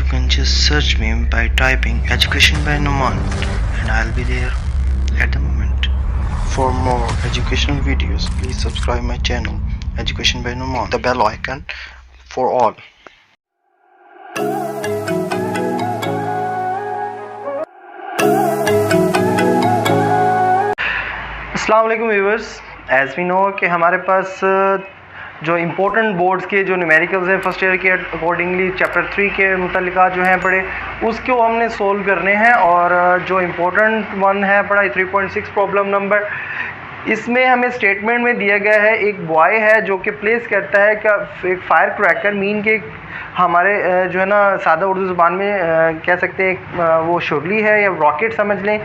can just search me by typing Education by Numan and I'll be there at the moment. For more educational videos, please subscribe my channel Education by Numan, the bell icon for all. अस्सलाम वालेकुम viewers, as we know कि हमारे पास जो important boards के जो numericals हैं first year के accordingly chapter 3 के मुतल्लिका जो हैं पढ़े उसको हमने सोल्व करने हैं। और जो इम्पोर्टेंट वन है पढ़ा 3.6 प्रॉब्लम नंबर, इसमें हमें स्टेटमेंट में दिया गया है एक बॉय है जो कि प्लेस करता है कि एक फायर क्रैकर मीन के हमारे जो है ना सादा उर्दू ज़ुबान में कह सकते हैं वो शुरली है या रॉकेट समझ लें,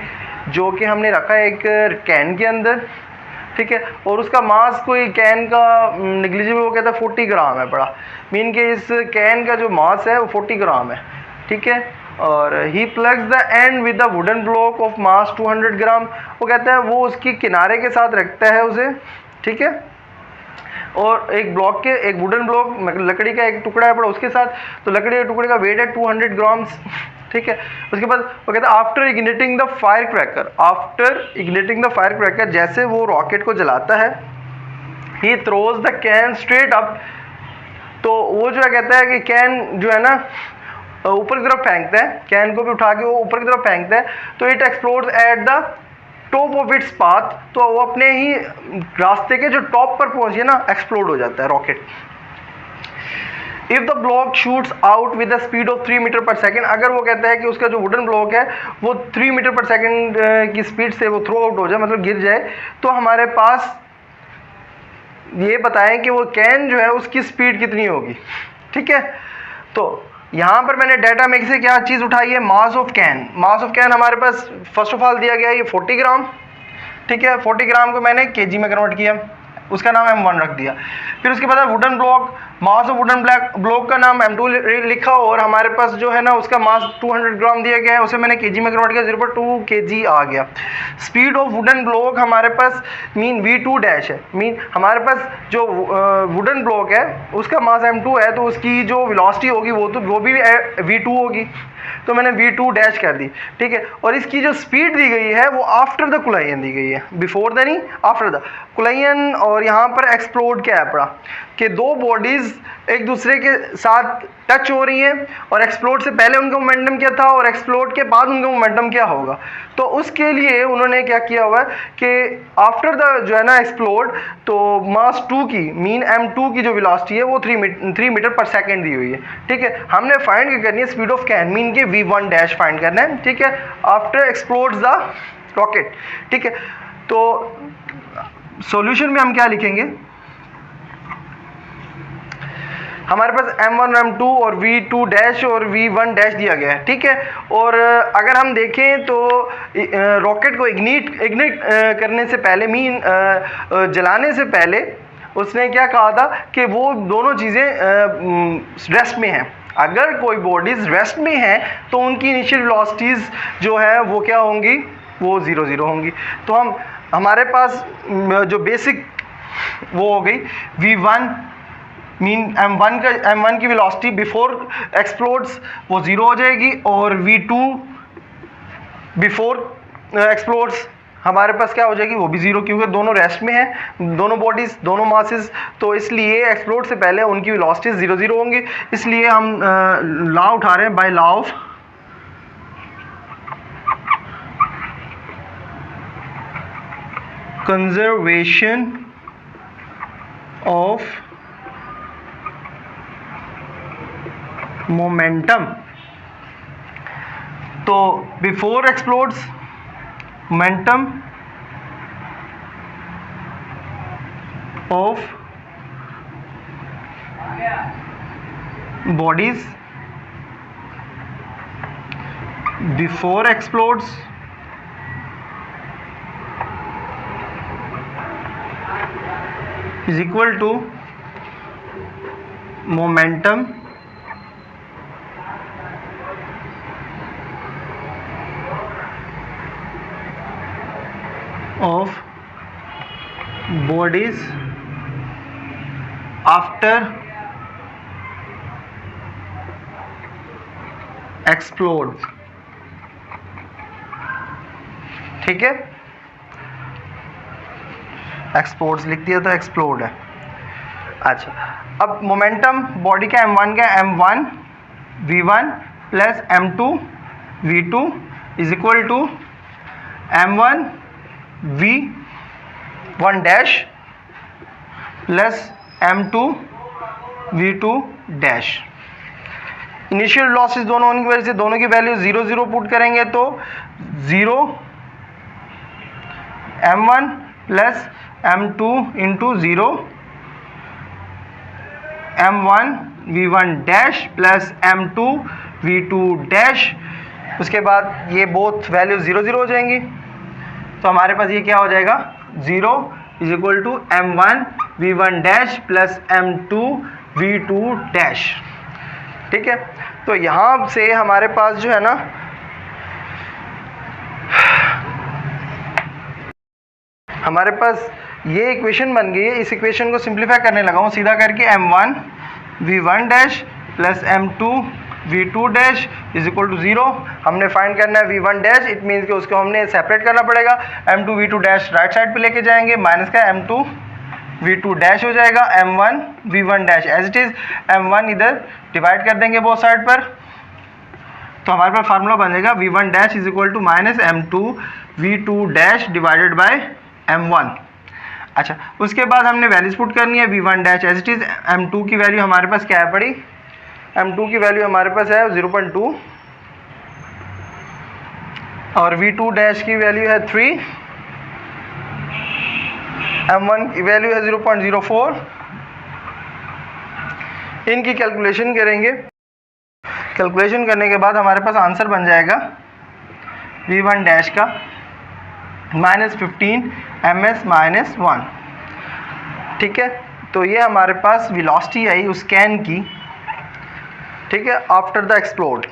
जो कि हमने रखा है एक कैन के अंदर, ठीक है। और उसका मास कोई कैन का निगलिजिबल वो कहता है 40 ग्राम है पड़ा, मीन के इस कैन का जो मास है वो 40 ग्राम है, ठीक है। और he plugs the end with the wooden block of mass 200 gram, वो कहता है वो उसकी किनारे के साथ रखता है उसे, ठीक है। और एक ब्लॉक के एक वुडन ब्लॉक लकड़ी का एक टुकड़ा है पड़ा उसके साथ, तो लकड़ी के टुकड़े का वेट है 200 ग्राम्स, ठीक है। उसके बाद वो कहता है after igniting the fire cracker, after igniting the fire cracker, जैसे वो रॉकेट को जलाता है, he throws the can straight up, तो वो जो है कहता है कि कैन जो है ना ऊपर की तरफ फेंकता है, कैन को भी उठा के वो ऊपर की तरफ फेंकता है, तो it explodes at the top of its path, तो वो अपने ही रास्ते के जो टॉप पर पहुंचे ना एक्सप्लोड हो जाता है rocket. If the block shoots out with the speed of 3 meter per second, अगर वो कहता है कि उसका जो वुडन ब्लॉक है वो 3 मीटर पर सेकेंड की स्पीड से वो थ्रो आउट हो जाए, मतलब गिर जाए, तो हमारे पास ये बताएं कि वो कैन जो है उसकी स्पीड कितनी होगी, ठीक है। तो यहाँ पर मैंने डाटा में से क्या चीज़ उठाई है, mass of can. Mass of can हमारे पास फर्स्ट ऑफ ऑल दिया गया है ये 40 ग्राम, ठीक है। 40 ग्राम को मैंने केजी में कन्वर्ट किया, उसका नाम M1 रख दिया। फिर उसके बाद wooden block, mass of wooden block का नाम M2 लिखा, और हमारे पास जो है ना उसका मास 200 ग्राम दिया गया है, उसे मैंने केजी में कन्वर्ट किया, 0.2 kg आ गया। स्पीड ऑफ वुडन ब्लॉक हमारे पास मीन V2 डैश है, मीन हमारे पास जो वुडन ब्लॉक है उसका मास M2 है, तो उसकी जो वेलोसिटी होगी वो भी V2 होगी, तो मैंने V2 डैश कर दी, ठीक है। और इसकी जो स्पीड दी गई है वो आफ्टर द कोलाइन दी गई है, बिफोर द नहीं आफ्टर द कोलाइन। और यहाँ पर एक्सप्लोड क्या है पड़ा कि दो बॉडीज एक दूसरे के साथ टच हो रही हैं, और एक्सप्लोड से पहले उनका मोमेंटम क्या था और एक्सप्लोड के बाद उनका मोमेंटम क्या होगा, तो उसके लिए उन्होंने क्या किया हुआ है कि आफ्टर द जो है ना एक्सप्लोड, तो मास 2 की मीन M2 की जो वेलोसिटी है वो 3 मीटर पर सेकेंड दी हुई है, ठीक है। हमने फाइंड करनी है स्पीड ऑफ कैन मीन के V1 डैश फाइंड करना है, ठीक है, आफ्टर एक्सप्लोड्स द रॉकेट, ठीक है। तो सॉल्यूशन में हम क्या लिखेंगे, हमारे पास M1 M2 और V2 डैश और V1 डैश दिया गया है, ठीक है। और अगर हम देखें तो रॉकेट को इग्निट करने से पहले मीन जलाने से पहले उसने क्या कहा था कि वो दोनों चीज़ें रेस्ट में हैं। अगर कोई बॉडीज रेस्ट में हैं तो उनकी इनिशियल वेलोसिटीज़ जो है वो क्या होंगी, वो 0 होंगी। तो हमारे पास जो बेसिक वो हो गई V1 मीन M1 की वेलोसिटी बिफोर एक्सप्लोड्स वो 0 हो जाएगी, और V2 बिफोर एक्सप्लोड्स हमारे पास क्या हो जाएगी, वो भी 0, क्योंकि दोनों रेस्ट में हैं, दोनों बॉडीज दोनों मासेस, तो इसलिए एक्सप्लोड से पहले उनकी वेलोसिटीज 0 होंगी। इसलिए हम लॉ उठा रहे हैं by law of conservation of momentum. तो before explodes momentum of bodies before explodes is equal to momentum of bodies after explode, ठीक है, एक्सप्लोड्स लिख दिया तो एक्सप्लोड है। अच्छा, अब मोमेंटम बॉडी का m1 का m1 v1 plus m2 v2 is equal to m1 v1 dash plus m2 v2 dash. Initial losses दोनों होने की वजह से दोनों की वैल्यू 0 0 पुट करेंगे तो 0 m1 plus m2 into 0 m1 v1 dash plus m2 v2 dash. उसके बाद ये बोथ वैल्यू 0 0 हो जाएंगी, तो हमारे पास ये क्या हो जाएगा 0 is equal to m1 v1 dash plus m2 v2 dash, ठीक है। तो यहाँ से हमारे पास जो है ना हमारे पास ये इक्वेशन बन गई है। इस इक्वेशन को सिंप्लीफाई करने लगा हूँ सीधा करके m1 v1 dash plus m2 v2 dash is equal to 0। हमने फाइंड करना है v1 डैश, इट मीन्स कि उसको हमने सेपरेट करना पड़ेगा। m2 v2 dash right side पे लेके जाएंगे, माइनस का m2 v2 डैश हो जाएगा, m1 v1 dash as it is, m1 इधर डिवाइड कर देंगे बोथ साइड पर, तो हमारे पास फार्मूला बन जाएगा v1 dash is equal to minus m2 v2 dash divided by m1। अच्छा, उसके बाद हमने वैल्यूज पुट करनी है। v1 dash as it is, m2 की वैल्यू हमारे पास क्या है पड़ी, m2 की वैल्यू हमारे पास है 0.2 और v2 डैश की वैल्यू है 3, m1 की वैल्यू है 0.04। इनकी कैलकुलेशन करेंगे, कैलकुलेशन करने के बाद हमारे पास आंसर बन जाएगा v1 डैश का -15 ms -1, ठीक है। तो ये हमारे पास वेलोसिटी आई उस कैन की, ठीक है, आफ्टर द एक्सप्लोड।